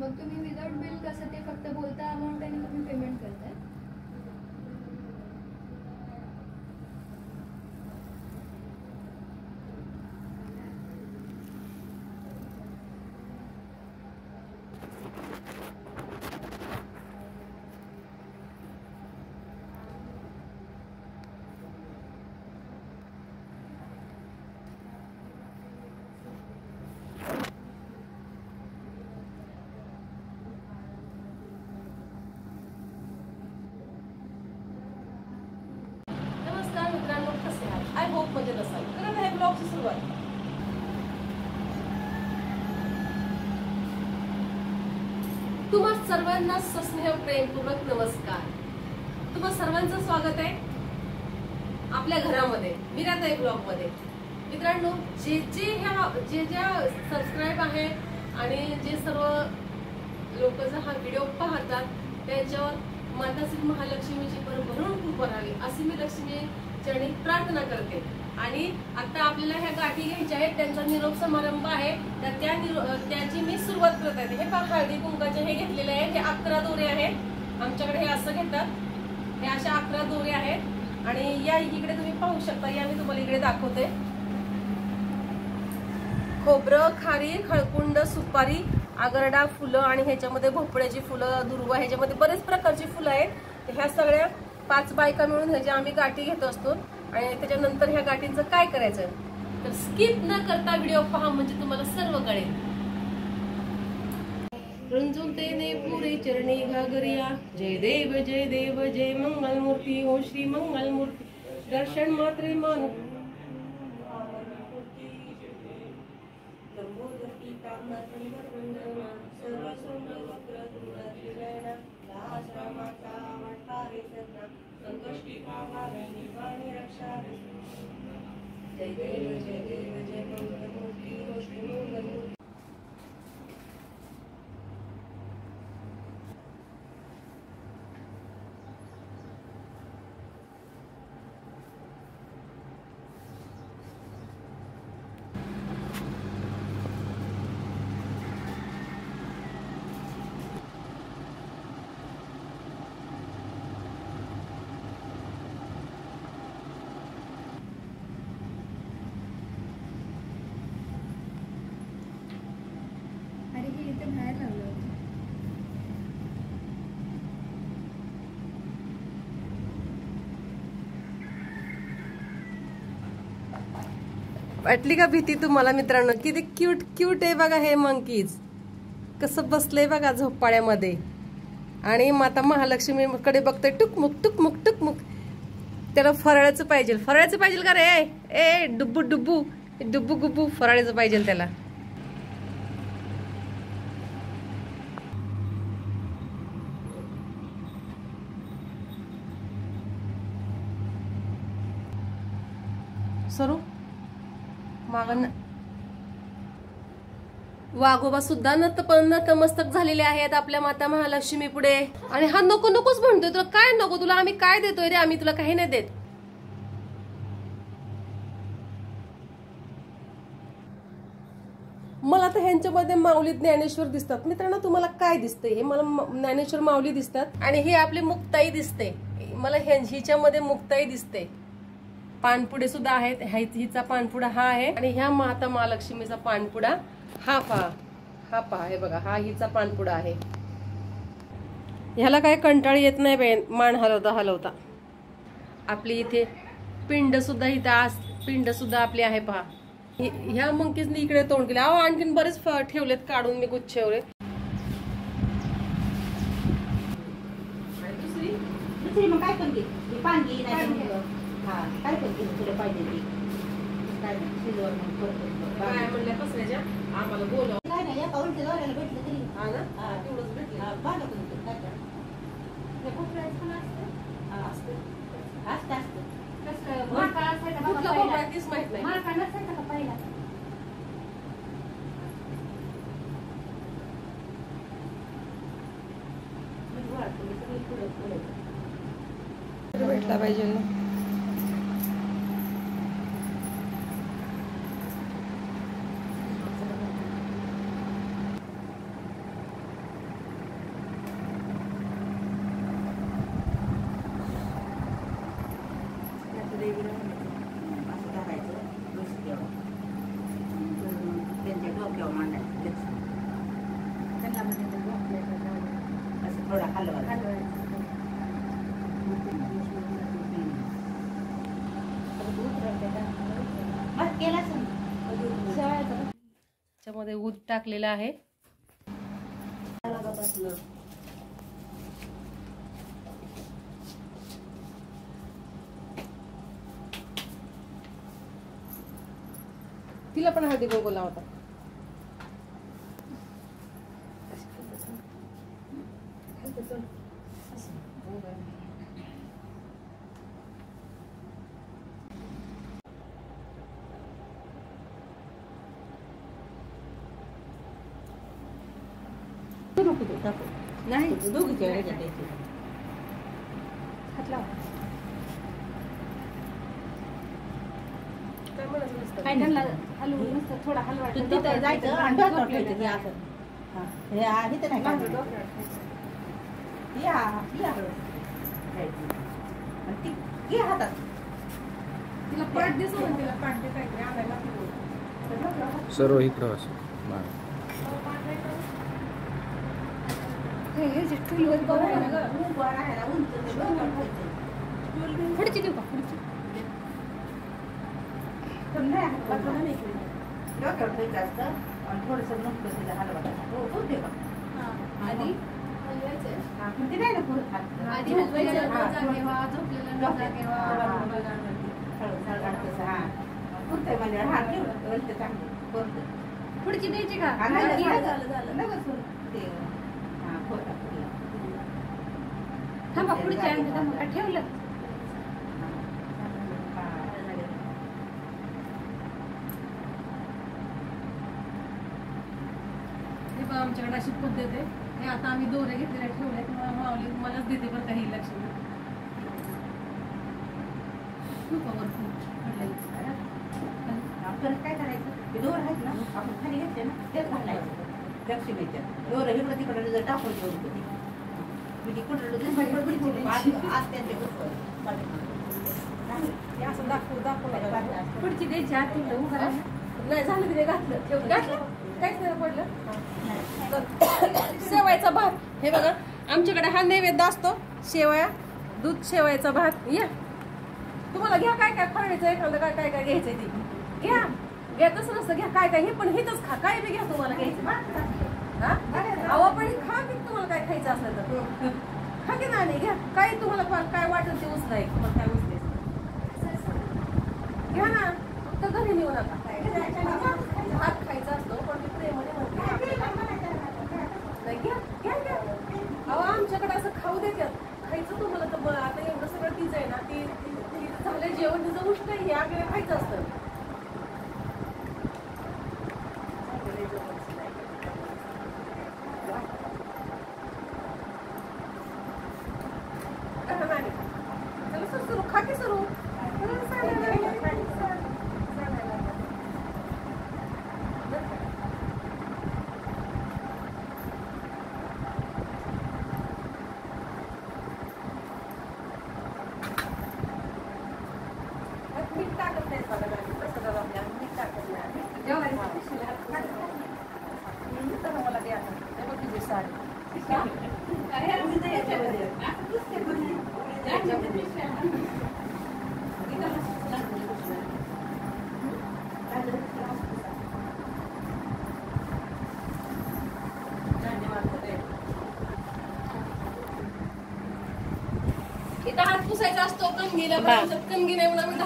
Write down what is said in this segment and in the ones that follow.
मग तुम्ही without bill कसं ते फक्त बोलता अमाऊंट आणि तुम्ही पेमेंट करताय? मित्रांनो, कसे आहात? आय होप मजेत असाल. तर हे ब्लॉगची सुरुवात. तुम्हा सर्वांना सस्नेह प्रेमपूर्वक नमस्कार. तुम्हा सर्वांचं स्वागत आहे आपल्या घरामध्ये मीराताई ब्लॉग मध्ये. मित्रांनो, जे ज्या सबस्क्राईब आहे आणि जे सर्व लोक जर हा व्हिडिओ पाहतात त्यांच्यावर माता श्री महालक्ष्मीची भरभरून कृपा राहावी अशी मी लक्ष्मी चरणी प्रार्थना करते. आणि आता आपल्याला ह्या गाठी घ्यायच्या आहेत, त्यांचा निरोप समारंभ आहे, तर त्याची मी सुरुवात करत आहे. हे पहा, हळदी कुंकाचे हे घेतलेले आहेत. हे 11 दोरे आहेत. आमच्याकडे हे असं घेतात. हे अशा 11 दोरे आहेत. आणि या इकडे तुम्ही पाहू शकता. या मी तुम्हाला इकडे दाखवते. खोबरं, खारी, हळकुंड, सुपारी, आगरडा, फुलं आणि ह्याच्यामध्ये भोपळ्याची फुलं, दुर्वा, ह्याच्यामध्ये बरेच प्रकारची फुलं आहेत. ह्या सगळ्या 5 बायका मिळून ह्याच्या आम्ही गाठी घेत असतो. आणि त्याच्यानंतर ह्या गाठींचं काय करायचं तर स्किप न करता व्हिडिओ पहा, म्हणजे तुम्हाला सर्व कळेल. रंजुलते ने पुरे चरणी घागरिया. जय देव जय देव जय मंगलमूर्ती हो श्री मंगलमूर्ती. दर्शन मात्रे मान जय देव जय देव जय मंगलमूर्ती हो श्री मंगलमूर्ती. अरे हे इथे बाहेर लावलं होतं. वाटली का भीती तुम्हाला मित्रांनो? किती क्यूट क्यूट आहे बघा हे मंकीज. कसं बसलंय बघा झोपाळ्यामध्ये. आणि माता महालक्ष्मीकडे बघतोय टुकमुक टुकमुक टुकमुक. त्याला फराळाचं पाहिजे. फराळाचं पाहिजे का रे? ए डुब्बू डुब्बू डुब्बू गुब्बू फराळाचं पाहिजे त्याला. सरू मागण वाघोबा सुद्धा नतमस्तक झालेले आहेत आपल्या माता महालक्ष्मी पुढे. आणि हा नको नकोच म्हणतोय. तुला काय नको? तुला आम्ही काय देतोय रे? आम्ही तुला काही नाही देत. मला तर ह्यांच्यामध्ये माऊली ज्ञानेश्वर दिसतात. मित्रांनो, तुम्हाला काय दिसतंय? हे मला ज्ञानेश्वर माऊली दिसतात. आणि हे आपली मुक्ताई दिसते. मला हिच्यामध्ये मुक्ताई दिसते. पानपुडे सुद्धा आहेत. हिचा पानपुडा हा आहे. आणि ह्या माता महालक्ष्मीचा पानपुडा हा पहा हे बघा. हा हिचा पानपुडा आहे. ह्याला काय कंटाळी येत नाही बाई मान हलवता. आपली इथे पिंड सुद्धा पिंड सुद्धा आपली आहे पहा. ह्या मंकीजने इकडे तोंड केले. आणखीन बरेच ठेवलेत काढून मी गुच्छ ठेवले. दुसरी मग काय करते? पाणी काय करते तुला पाहिजे ती काय सिल्वर काय म्हणल्या कसल्याच्या आम्हाला बोलव काय नाही. या पाऊल तेवढ्याला भेटलं तरी हा ना. तेवढंच भेटलं. बागा पण काय काय हे भोपळ्याचं पण असतं. असतं कसं भोपळा असायचा बाबा. कुठला भोपळा तीच माहित नाही. मला काय नसायचा का पहिला? भेटला पाहिजे ना. असं धरायचं बस द्यावं त्यांच्या डोक्यावर मांडायचं त्यांना म्हणजे असं थोडा हलवा मग केलाच त्याच्यामध्ये ऊद टाकलेला आहे. तिला पण हळदी कुंकू लावता. नाही दोघीच्या ह्याच्यात द्यायची. हात लावा. काय म्हणायचं नसतं. काय त्यांना हलवून नुसतं थोडा हलवा. तू तिथं जायचं आणि डोक्यावर ठेवायचं हे असं. हा. हे इथं नाही माझं काढायचं. डोक्यावर ठेवायचं. या आणि ती घे हातात. तिला पाठ दिसू ना, तिला पाठ दे काहीतरी आणायला लागतं. सर्व इकडं असं हे जे टूलवर बघा ना गं. उभं राहायला उंच ते डोक्यावर ठेवायचं. पुढची देऊ का पुढची? पण नाही हात नाही डोक्यावर ठेवायचं असतं आणि थोडंसं नुकतं तिला हलवायचं. हो होते का आधी हलवायचं. हा पण ते नाही ना पुढं हात. आधी हलवायचं. न जागेवा, झोपलेलं न जागेवा. पुढचं म्हणजे हात ठेवलं वरती चांगलं पुढचं. पुढची द्यायची का? हा, नाही, झालं, झालं, झालं. लगेच ते हा खोटा फुटला. थांबा पुढची आणते थांबा. ठेवलं. हे बघा आमच्याकडे अशी पद्धत आहे. हे आता आम्ही दोरे घेतलेले ठेवले किंवा मावली मलाच देते बरं काही लक्ष्मी. आपण काय करायचं ते दोर आहेत ना आपण खाली घेतले ना तेच घालायचं लक्ष्मीच्या दोर इकडं तिकडं जर टाकून ठेवून होती म्हणजे कुठं आज त्यांच्या हे असं दाखवलं. पुढची द्यायची आत ठेवलं. उभं राहा. नाही झालं तिने घातलं ठेवलं घातलं काहीच नाही पडलं. शेवायचा भात हे बघा आमच्याकडे हा नैवेद्य असतो. शेवया दूध शेवायचा भात. या तुम्हाला घ्या काय काय फळायचं एखादं काय काय काय घ्यायचंय ते घ्या. घ्या तसं नसतं घ्या काय काय हे पण हेच खा काय बी घ्या तुम्हाला घ्यायचं. हा अहो पण खा की तुम्हाला काय खायचं असलं तर खा की नाही घ्या काय तुम्हाला काय वाटेल ते उचलाय तुम्हाला काय उचलायचं घ्या ना. फक्त घरी नेऊ नका. भात खायचा असतो पण मी प्रेमाने म्हणते नाही घ्या घ्या घ्या. अहो आमच्याकडे असं खाऊ देतात. खायचं तुम्हाला तर आता एवढं सगळं तीच आहे ना ती झालं जेवण तिचं उष्ट हे आगे खायचं असतं. चला सुरू खा की सुरू. मीठ टाकत नाही बघा कसं बघा आपल्याला मीठ टाकत नाही. तर मला द्या तुझी साडी. इथं हात पुसायचा असतो कणगीला कणगी नाही म्हणून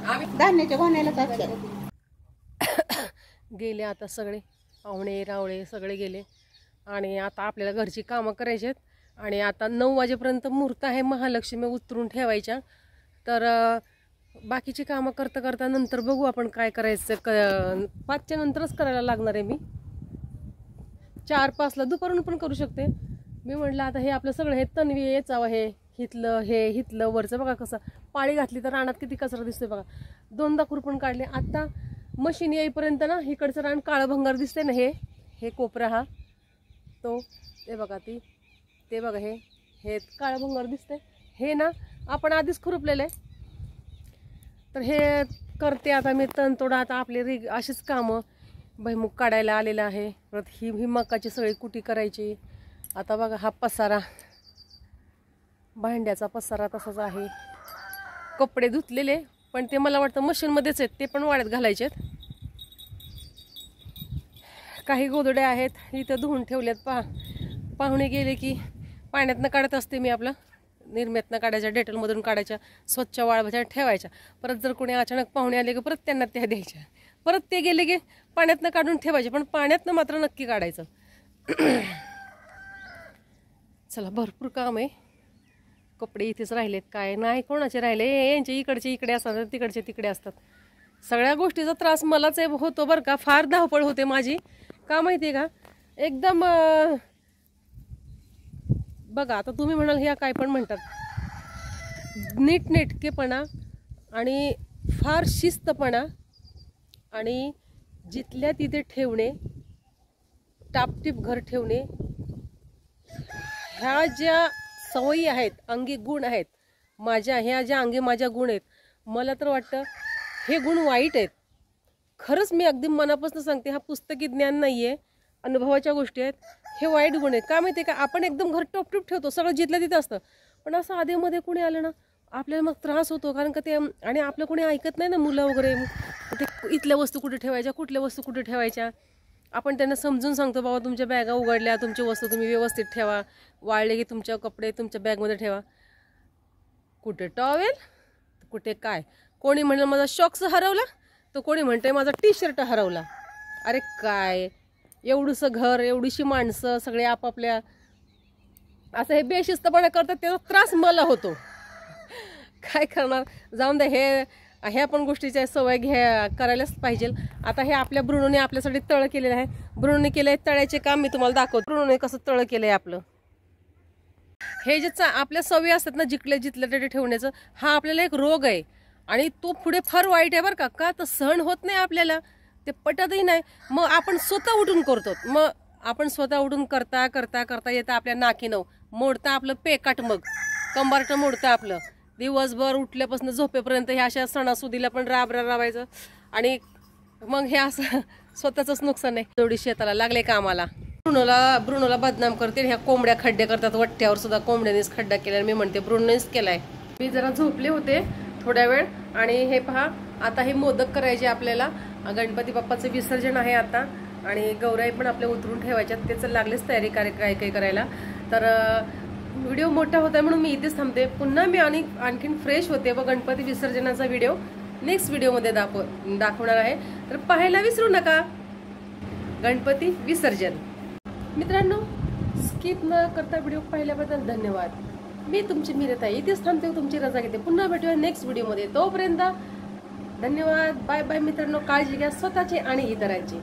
आम्ही धान्याच्या गोण्याला गेले आता सगळे पाहुणे रावळे सगळे गेले आणि आता आपल्याला घरची कामं करायची आहेत आणि आता 9 वाजेपर्यंत मुहूर्त आहे महालक्ष्मी उतरून ठेवायच्या. तर बाकीची कामं करता करता नंतर बघू आपण काय करायचं. 5च्या नंतरच करायला लागणार आहे. मी 4-5ला दुपारून पण करू शकते. मी म्हटलं आता हे आपलं सगळं हे तन्वी याचावं हे हिथलं वरचं बघा कसं पाळी घातली तर रानात किती कचरा दिसतोय बघा. 2दा खुरपण काढले. आता मशीन येईपर्यंत ना इकडचं रान काळं भंगार दिसते ना हे कोपरा हा तो ते बघा ते बघा हे काळं भंगार दिसतंय. हे ना आपण आधीच खुरपलेलं आहे. तर हे करते आता मी तणतोड. आता आपले अशीच कामं. भुईमुग काढायला आलेला आहे. परत ही मकाची सगळी कुटी करायची. आता बघा हा पसारा, भांड्याचा पसारा तसाच आहे. कपडे धुतलेले पण ते मला वाटतं मशीनमध्येच आहेत, ते पण वाळत घालायचे आहेत. काही गोधड्या आहेत इथं धुवून ठेवल्यात. पाहुणे गेले की पाण्यातनं काढत असते मी. आपलं निर्म्यातनं काढायच्या, डेटलमधून काढायच्या, स्वच्छ वाळवायच्या ठेवायच्या. परत जर कोणी अचानक पाहुणे आले की परत त्यांना त्या द्यायच्या. परत ते गेले की पाण्यातनं काढून ठेवायचे, पण पाण्यातनं मात्र नक्की काढायचं. चला भरपूर काम आहे. कपडे इथेच राहिलेत, काय नाही कोणाचे राहिले. यांचे इकडचे इकडे असतात, तिकडचे तिकडे असतात. सगळ्या गोष्टीचा त्रास मलाच होतो बरं का. फार धावपळ होते माझी. का माहिती आहे का, एकदम बघा आता तुम्ही म्हणाल ह्या काय पण म्हणतात, नीटनेटकेपणा आणि फार शिस्तपणा आणि जिथल्या तिथे ठेवणे, टापटीप घर ठेवणे, ह्या ज्या सवयी आहेत, अंगी गुण आहेत माझ्या, ह्या ज्या अंगी माझ्या गुण आहेत, मला तर वाटतं हे गुण वाईट आहेत. खरंच मी अगदी मनापासून सांगते, हा पुस्तकी ज्ञान नाही आहे, अनुभवाच्या गोष्टी आहेत. हे वाईट गुण आहेत. का माहिती आहे का, आपण एकदम घर टॉपटीप ठेवतो, सगळं जिथलं तिथं असतं. पण असं आधीमध्ये कोणी आलं ना, आपल्याला मग त्रास होतो. कारण का ते, आणि आपलं कोणी ऐकत नाही ना, मुलं वगैरे. ते इथल्या वस्तू कुठे ठेवायच्या, कुठल्या वस्तू कुठे ठेवायच्या. आपण त्यांना समजून सांगतो, बाबा तुमच्या बॅगा उघडल्या, तुमची वस्तू तुम्ही व्यवस्थित ठेवा, वाळले की तुमच्या कपडे तुमच्या बॅगमध्ये ठेवा. कुठे टॉवेल, कुठे काय. कोणी म्हणलं माझा शॉक्स हरवला, तर कोणी म्हणते माझा टी शर्ट हरवला. अरे काय, एवढंसं घर, एवढीशी माणसं, सगळे आपापल्या असं हे बेशिस्तपणा करतात. त्याचा त्रास मला होतो. काय करणार, जाऊन दे. ह्या पण गोष्टीच्या सवय करायलाच पाहिजे. आता हे आपल्या ब्रुनोने आपल्यासाठी तळ केलेलं आहे. ब्रुनोने केलंय तळ्याचे काम, मी तुम्हाला दाखवतो. ब्रुनोने कसं तळ केलंय आपलं. हे जे आपल्या सवयी असतात ना, जिथल्या तिथे ठेवण्याचं, हा आपल्याला एक रोग आहे. आणि तो पुढे फार वाईट आहे बरं का. तर सहन होत नाही आपल्याला, ते पटतही नाही. मग आपण स्वतः उठून करतो. मग आपण स्वतः उठून करता करता करता येतं आपल्या नाकीनं मोडता आपलं पेकाट, मग कंबारटं मोडतं आपलं. दिवसभर उठल्यापासून झोपेपर्यंत ह्या अशा सणासुदीला पण राबायचं. आणि मग हे असं स्वतःच नुकसान आहे. तेवढी शेताला लागले कामाला. ब्रुनोला बदनाम करते. ह्या कोंबड्या खड्डे करतात. वट्ट्यावर सुद्धा कोंबड्यानेच खड्डा केला. मी म्हणते ब्रुनोनेच केलाय. मी जरा झोपले होते थोड्या वेळ. आणि हे पहा, आता हे मोदक करायचे आपल्याला. गणपती बाप्पाचं विसर्जन आहे आता. आणि गौराई पण आपल्या उतरून ठेवायच्यात. त्याचं लागलेच तयारी काय करायला. तर व्हिडिओ मोठा होता म्हणून मी इथेच थांबते. पुन्हा मी आणखीन फ्रेश होते व गणपती विसर्जनाचा व्हिडिओ नेक्स्ट व्हिडिओमध्ये दाखवणार आहे. तर पाहायला विसरू नका. गणपती विसर्जन. मित्रांनो, स्किप न करता व्हिडिओ पाहिल्याबद्दल धन्यवाद. मी तुमची मीरताई इथेच थांबते, तुमची रजा घेते. पुन्हा भेटूया नेक्स्ट व्हिडिओमध्ये. तोपर्यंत धन्यवाद. बाय बाय मित्रांनो. काळजी घ्या स्वतःची आणि इतरांची.